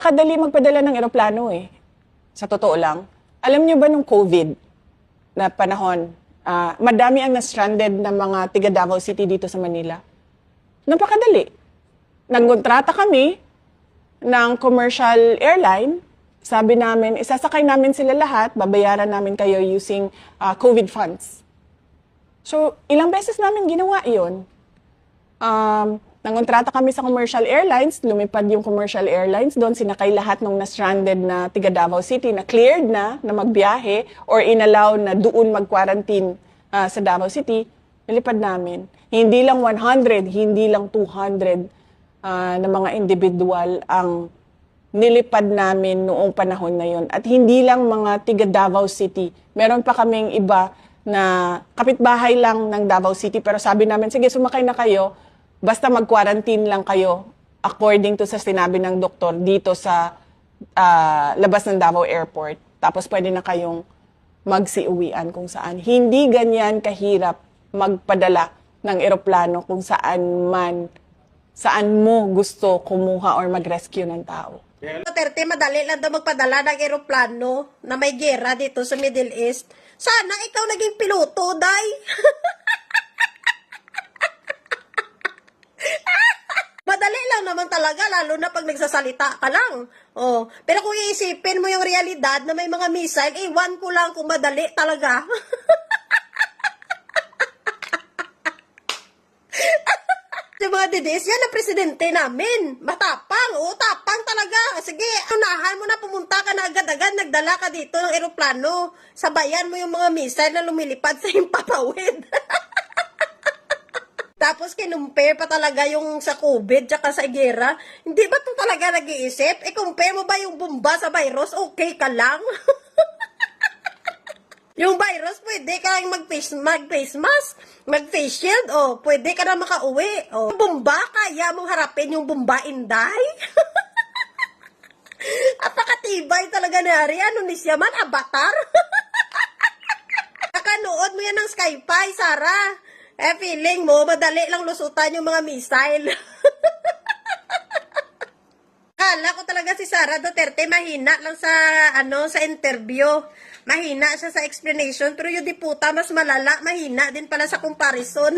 Kadali magpadala ng eroplano eh. Sa totoo lang. Alam niyo ba nung COVID na panahon, madami ang na-stranded na mga tiga Davao City dito sa Manila? Napakadali. Nagkontrata kami ng commercial airline. Sabi namin, isasakay namin sila lahat, babayaran namin kayo using COVID funds. So, ilang beses namin ginawa yun. Nangontrata kami sa commercial airlines, lumipad yung commercial airlines doon, sinakay lahat ng na-stranded na tiga Davao City na cleared na magbiyahe or inallow na doon mag-quarantine sa Davao City, nilipad namin. Hindi lang 100, hindi lang 200 na mga individual ang nilipad namin noong panahon na yon. At hindi lang mga tiga Davao City, meron pa kaming iba na kapitbahay lang ng Davao City, pero sabi namin, sige, sumakay na kayo, basta mag-quarantine lang kayo according to sa sinabi ng doktor dito sa labas ng Davao Airport. Tapos pwede na kayong magsiuwian kung saan. Hindi ganyan kahirap magpadala ng eroplano kung saan mo gusto kumuha or mag-rescue ng tao. Duterte, madali lang daw magpadala ng eroplano na may gera dito sa Middle East. Sana ikaw naging piloto, day. Madali lang naman talaga, lalo na pag nagsasalita ka lang. Oh, pero kung iisipin mo yung realidad na may mga missile, iwan ko lang kung madali talaga. Yung mga didis, yan ang presidente namin. Matapang, tapang talaga. Sige, unahan mo na, pumunta ka na agad-agad, nagdala ka dito ng eroplano. Sabayan mo yung mga missile na lumilipad sa himpapawid. Tapos kinumpare pa talaga yung sa COVID tsaka sa gera. Hindi ba ito talaga nag-iisip? I-compare mo ba yung bomba sa virus? Okay ka lang? Yung virus, pwede ka lang mag-face mask, mag-face shield, pwede ka na makauwi. Yung bomba, kaya mong harapin yung bomba, inday? At nakatibay talaga na rin. Ano ni siya man? Avatar? Nakanood mo yan ng Skypie, Sarah. Feeling mo, madali lang lusutan yung mga missile. Kala ko talaga si Sara Duterte mahina lang sa sa interview. Mahina siya sa explanation, pero yung diputa mas malala, mahina din pala sa comparison.